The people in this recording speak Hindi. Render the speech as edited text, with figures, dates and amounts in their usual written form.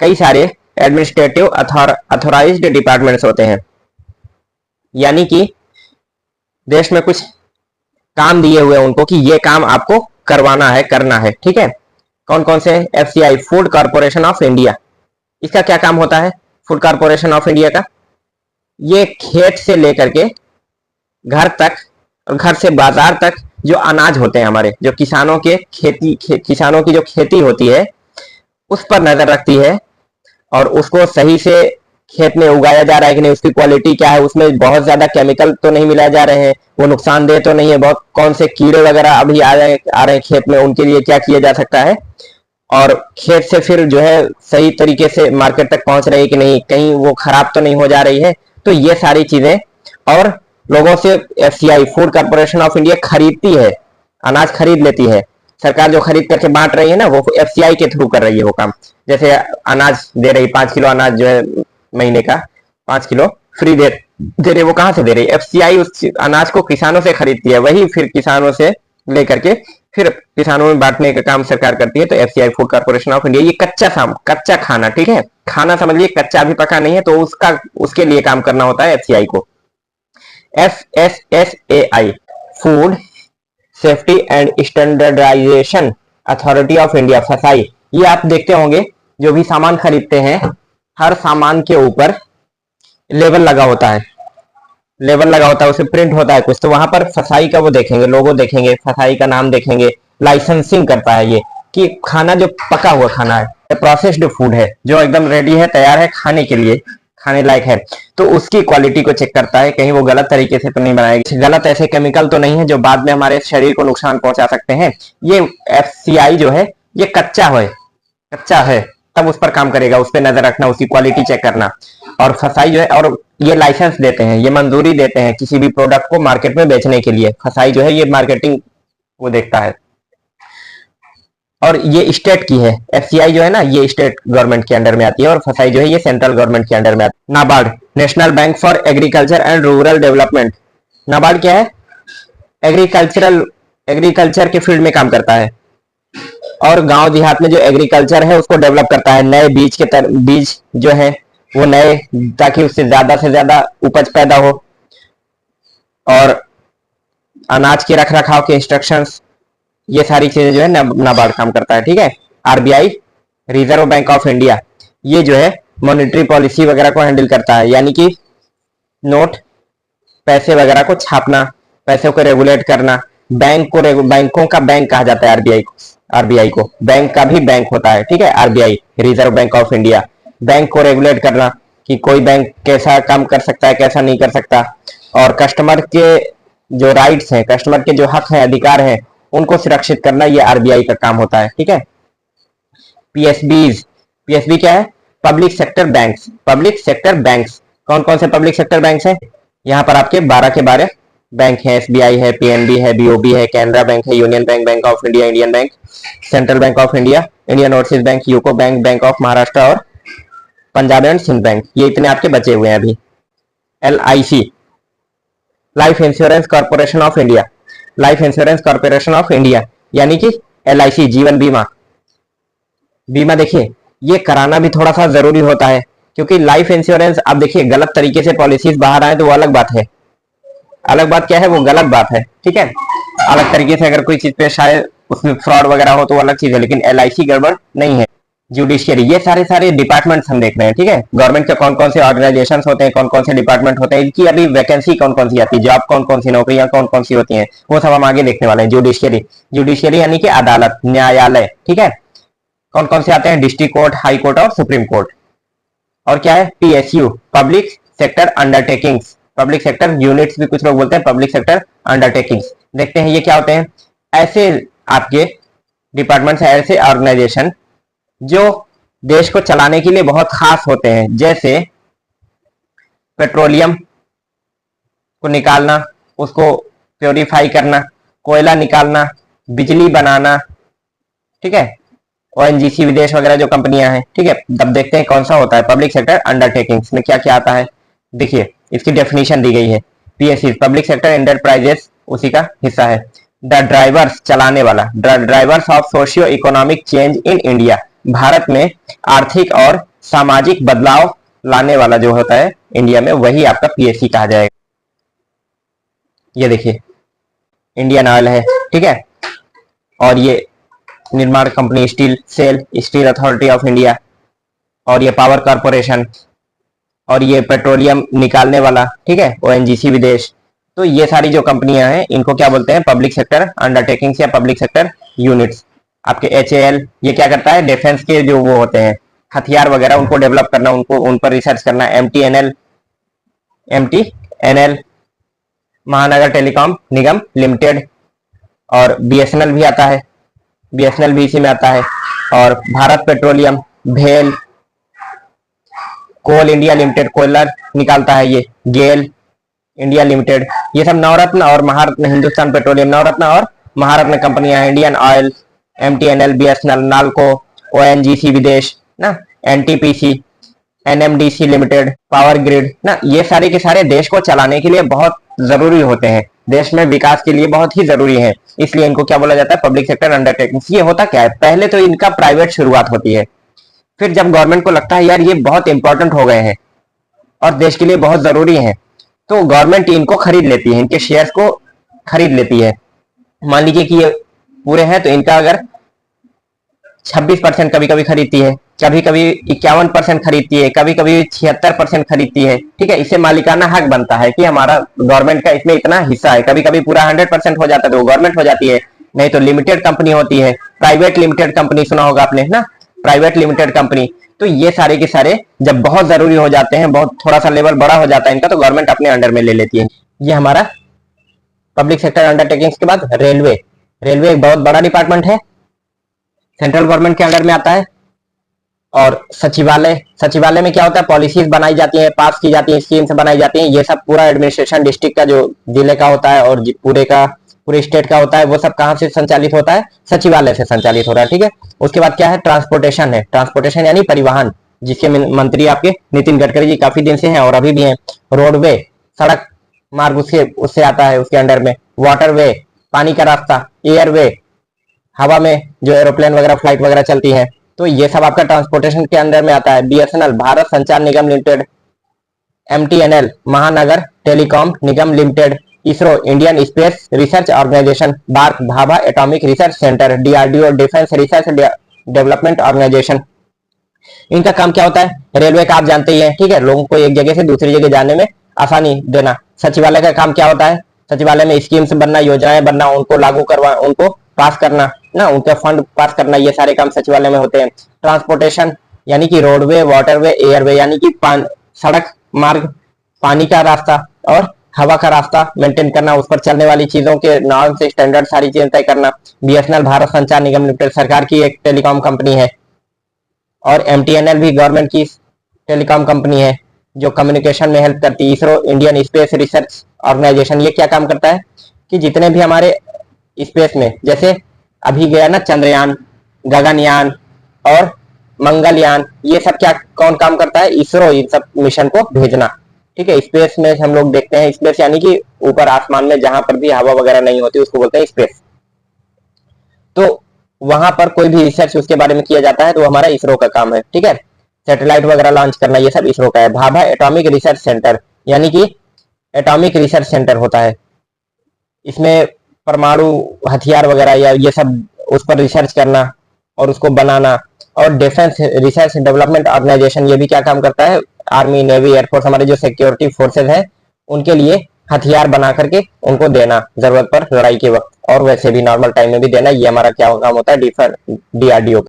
कई सारे एडमिनिस्ट्रेटिव अथॉराइज्ड डिपार्टमेंट्स होते हैं, यानी कि देश में कुछ काम दिए हुए उनको कि ये काम आपको करवाना है, करना है, ठीक है। कौन कौन से? FCI, food corporation of India. इसका क्या काम होता है फूड कॉर्पोरेशन ऑफ इंडिया का? ये खेत से लेकर के घर तक और घर से बाजार तक जो अनाज होते हैं हमारे, जो किसानों के किसानों की जो खेती होती है उस पर नजर रखती है, और उसको सही से खेत में उगाया जा रहा है कि नहीं, उसकी क्वालिटी क्या है, उसमें बहुत ज्यादा केमिकल तो नहीं मिलाए जा रहे हैं, वो नुकसानदेह तो नहीं है, बहुत कौन से कीड़े वगैरह अभी आ रहे हैं खेत में, उनके लिए क्या किया जा सकता है, और खेत से फिर जो है सही तरीके से मार्केट तक पहुंच रही है कि नहीं, कहीं वो खराब तो नहीं हो जा रही है। तो ये सारी चीजें, और लोगों से FCI, food corporation of India, खरीदती है, अनाज खरीद लेती है। सरकार जो खरीद करके बांट रही है ना, वो एफसीआई के थ्रू कर रही है वो काम। जैसे अनाज दे रही, 5 किलो अनाज जो है महीने का 5 किलो फ्री दे रही, वो कहां से दे रही? एफसीआई उस अनाज को किसानों से खरीदती है, वही फिर किसानों से लेकर के फिर किसानों में बांटने का काम सरकार करती है। तो FCI, food corporation of India, ये कच्चा खाना, ठीक है, खाना समझ लीजिए, कच्चा अभी पका नहीं है, तो उसके लिए काम करना होता है एफसीआई को। FSSAI, food safety and standardization authority of India, FSSAI. ये आप देखते होंगे, जो भी सामान खरीदते हैं, हर सामान के ऊपर लेबल लगा होता है, उसे प्रिंट होता है कुछ, तो वहां पर फसाई का वो देखेंगे, लोगो देखेंगे, फसाई का नाम देखेंगे। लाइसेंसिंग करता है ये, कि खाना जो पका हुआ खाना है, प्रोसेस्ड फूड है, जो एकदम रेडी है, तैयार है खाने के लिए, खाने लायक है, तो उसकी क्वालिटी को चेक करता है, कहीं वो गलत तरीके से तो नहीं बनाएगी, गलत ऐसे केमिकल तो नहीं है जो बाद में हमारे शरीर को नुकसान पहुंचा सकते हैं। ये एफसीआई जो है, ये कच्चा है, तब उस पर काम करेगा, उस पर नजर रखना, उसकी क्वालिटी चेक करना। और फसाई जो है, और ये लाइसेंस देते हैं, ये मंजूरी देते हैं किसी भी प्रोडक्ट को मार्केट में बेचने के लिए। फसाई जो है, ये मार्केटिंग वो देखता है, और ये स्टेट की है। एफसीआई जो है ना, ये स्टेट गवर्नमेंट के अंडर में आती है, और फसाई जो है, ये सेंट्रल गवर्नमेंट के अंडर में आती है। NABARD, national bank for agriculture and rural development. NABARD क्या है? एग्रीकल्चर के फील्ड में काम करता है, और गांव देहात में जो एग्रीकल्चर है उसको डेवलप करता है, नए बीज जो है वो नए, ताकि उससे ज्यादा से ज्यादा उपज पैदा हो, और अनाज के रख रखाव के इंस्ट्रक्शंस, ये सारी चीजें जो है नाबार्ड काम करता है, ठीक है। RBI, reserve bank of India, ये जो है मॉनेटरी पॉलिसी वगैरह को हैंडल करता है, यानी कि नोट, पैसे वगैरह को छापना, पैसों को रेगुलेट करना। बैंकों का बैंक कहा जाता है आरबीआई को, बैंक का भी बैंक होता है, ठीक है। RBI, reserve bank of India, bank को रेगुलेट करना कि कोई बैंक कैसा काम कर सकता है, कैसा नहीं कर सकता, और कस्टमर के जो राइट्स हैं, कस्टमर के जो हक हैं, अधिकार हैं, उनको सुरक्षित करना, ये आरबीआई का काम होता है, ठीक है। पीएसबी क्या है? Public sector banks. कौन कौन से पब्लिक सेक्टर बैंक्स हैं? यहाँ पर आपके 12 के 12 बैंक हैं। एसबीआई है, पीएनबी है, बीओबी है, कैनरा बैंक है, union bank, bank of India, Indian bank, central bank of India, Indian overseas bank, UCO bank, bank of Maharashtra, और पंजाब एंड सिंध बैंक। ये इतने आपके बचे हुए हैं अभी। LIC, life insurance corporation of India, यानी कि LIC, जीवन बीमा देखिए, ये कराना भी थोड़ा सा जरूरी होता है, क्योंकि लाइफ इंश्योरेंस, आप देखिए, गलत तरीके से पॉलिसीज बाहर आए तो वो अलग बात है, क्या है, वो गलत बात है, ठीक है। अलग तरीके से अगर कोई चीज पे शायद उसमें फ्रॉड वगैरह हो तो वो अलग चीज है, लेकिन LIC गड़बड़ नहीं है। जुडिशियरी, ये सारे डिपार्टमेंट्स हम देख रहे हैं, ठीक है। गवर्नमेंट के कौन कौन से ऑर्गेनाइजेशन होते हैं, कौन कौन से डिपार्टमेंट होते हैं, इनकी अभी वैकेंसी कौन कौन सी आती है, जॉब कौन कौन सी, नौकरियां कौन कौन सी होती हैं, वो सब हम आगे देखने वाले हैं। जुडिशियरी यानी कि अदालत, न्यायालय, ठीक है। कौन कौन से आते हैं? डिस्ट्रिक्ट कोर्ट, हाई कोर्ट और सुप्रीम कोर्ट। और क्या है? PSU, public sector undertakings, public sector units भी कुछ लोग बोलते हैं, पब्लिक सेक्टर अंडरटेकिंग्स। देखते हैं ये क्या होते हैं। ऐसे आपके डिपार्टमेंट्स, ऐसे ऑर्गेनाइजेशन जो देश को चलाने के लिए बहुत खास होते हैं, जैसे पेट्रोलियम को निकालना, उसको प्योरीफाई करना, कोयला निकालना, बिजली बनाना, ठीक है। ONGC, विदेश वगैरह जो कंपनियां हैं, ठीक है। तब देखते हैं कौन सा होता है पब्लिक सेक्टर अंडरटेकिंग्स में, क्या क्या आता है। देखिए, इसकी डेफिनेशन दी गई है। PSE, पब्लिक सेक्टर एंटरप्राइजेस, उसी का हिस्सा है। द ड्राइवर्स, चलाने वाला, drivers of socio economic change in India, Bharat में आर्थिक और सामाजिक बदलाव लाने वाला जो होता है इंडिया में, वही आपका पीएससी कहा जाएगा। ये देखिए इंडियन ऑयल है, ठीक है, और ये निर्माण company steel SAIL, steel authority of India, और ये पावर कॉरपोरेशन, और ये पेट्रोलियम निकालने वाला, ठीक है, ओएनजीसी विदेश। तो ये सारी जो कंपनियां हैं इनको क्या बोलते हैं, पब्लिक सेक्टर अंडरटेकिंग्स या पब्लिक सेक्टर यूनिट्स। आपके एचएएल ये क्या करता है, डिफेंस के जो वो होते हैं हथियार वगैरह उनको डेवलप करना, उनको उन पर रिसर्च करना। MTNL Mahanagar telecom Nigam limited, और बीएसएनएल भी आता है, बीएसएनएल भी इसी में आता है, और भारत पेट्रोलियम, भेल, कोल इंडिया लिमिटेड कोयला निकालता है, ये गेल इंडिया लिमिटेड, ये सब नवरत्न और महारत्न, हिंदुस्तान पेट्रोलियम नवरत्न और महारत्न कंपनियां हैं। Indian oil, MTNL, BSNL, NALCO, ONGC विदेश ना, NTPC, NMDC limited, power grid ना, ये सारे के सारे देश को चलाने के लिए बहुत जरूरी होते हैं, देश में विकास के लिए बहुत ही जरूरी है, इसलिए इनको क्या बोला जाता है, पब्लिक सेक्टर अंडरटेकिंग्स। ये होता क्या है, पहले तो इनका प्राइवेट शुरुआत होती है, फिर जब गवर्नमेंट को लगता है यार ये बहुत इंपॉर्टेंट हो गए हैं और देश के लिए बहुत जरूरी है, तो गवर्नमेंट इनको खरीद लेती है, इनके शेयर्स को खरीद लेती है। मान लीजिए कि ये पूरे हैं तो इनका अगर 26% कभी कभी खरीदती है, कभी कभी 51% खरीदती है, कभी कभी 76% खरीदती है, ठीक है। इससे मालिकाना हक बनता है कि हमारा गवर्नमेंट का इसमें इतना हिस्सा है। कभी कभी पूरा 100% हो जाता है तो गवर्नमेंट हो जाती है, नहीं तो लिमिटेड कंपनी होती है, प्राइवेट लिमिटेड कंपनी सुना होगा आपने ना, प्राइवेट लिमिटेड कंपनी। तो ये सारे के सारे जब बहुत जरूरी हो जाते हैं, बहुत थोड़ा सा लेवल बड़ा हो जाता है इनका, तो गवर्नमेंट अपने अंडर में ले लेती है। ये हमारा पब्लिक सेक्टर अंडरटेकिंग्स के बाद रेलवे। रेलवे एक बहुत बड़ा डिपार्टमेंट है, सेंट्रल गवर्नमेंट के अंडर में आता है। और सचिवालय, सचिवालय में क्या होता है, पॉलिसीज बनाई जाती हैं, पास की जाती हैं, स्कीम्स बनाई जाती हैं, ये सब पूरा एडमिनिस्ट्रेशन डिस्ट्रिक्ट का जो जिले का होता है और पूरे स्टेट का होता है, वो सब कहाँ से संचालित होता है, सचिवालय से संचालित हो रहा है, ठीक है। उसके बाद क्या है, ट्रांसपोर्टेशन है, ट्रांसपोर्टेशन यानी परिवहन, जिसके मंत्री आपके नितिन गडकरी जी काफी दिन से हैं और अभी भी हैं। रोडवे सड़क मार्ग उससे आता है, उसके अंडर में। वाटरवे पानी का रास्ता, एयरवे हवा में जो एरोप्लेन वगैरह फ्लाइट वगैरह चलती है, तो ये सब आपका ट्रांसपोर्टेशन के अंदर में आता है। BSNL Bharat Sanchar Nigam limited, MTNL Mahanagar telecom Nigam limited, ISRO Indian space research organisation, Bharat Bhabha atomic research centre, DRDO defence research development organisation. इनका काम क्या होता है, रेलवे का आप जानते ही हैं, ठीक है, लोगों को एक जगह से दूसरी जगह जाने में आसानी देना। सचिवालय का काम क्या होता है, सचिवालय में स्कीम्स बनना, योजनाएं बनना, उनको लागू करवा, उनको पास करना ना, उनके फंड पास करना, ये सारे काम सचिवालय में होते हैं। ट्रांसपोर्टेशन यानी कि रोडवे, वाटरवे, एयरवे यानी कि सड़क मार्ग, पानी का रास्ता और हवा का रास्ता मेंटेन करना, उस पर चलने वाली चीजों के नॉर्म्स स्टैंडर्ड सारी चीजें तय करना। बीएसएनएल भारत संचार निगम लिमिटेड सरकार की एक टेलीकॉम कंपनी है, और एमटीएनएल भी गवर्नमेंट की टेलीकॉम कंपनी है जो कम्युनिकेशन में हेल्प करती है। ISRO Indian space research organisation, ये क्या काम करता है कि जितने भी हमारे स्पेस में, जैसे अभी गया ना चंद्रयान, गगनयान और मंगलयान, ये सब क्या कौन काम करता है, इसरो, इन सब मिशन को भेजना, ठीक है। स्पेस में हम लोग देखते हैं, स्पेस यानी कि ऊपर आसमान में जहां पर भी हवा वगैरह नहीं होती उसको बोलते हैं स्पेस। तो वहां पर कोई भी रिसर्च उसके बारे में किया जाता है तो हमारा इसरो का काम है, ठीक है। सैटेलाइट वगैरह लॉन्च करना, ये सब इसरो का है। भाभा एटॉमिक रिसर्च सेंटर यानी कि एटॉमिक रिसर्च सेंटर होता है, इसमें परमाणु हथियार वगैरह या ये सब उस पर रिसर्च करना और उसको बनाना। और डिफेंस रिसर्च डेवलपमेंट ऑर्गेनाइजेशन, ये भी क्या काम करता है, आर्मी, नेवी, एयरफोर्स, हमारे जो सिक्योरिटी फोर्सेज हैं उनके लिए हथियार बना करके उनको देना जरूरत पर लड़ाई के वक्त, और वैसे भी नॉर्मल टाइम में भी देना, ये हमारा क्या काम होता है, डीआरडीओ।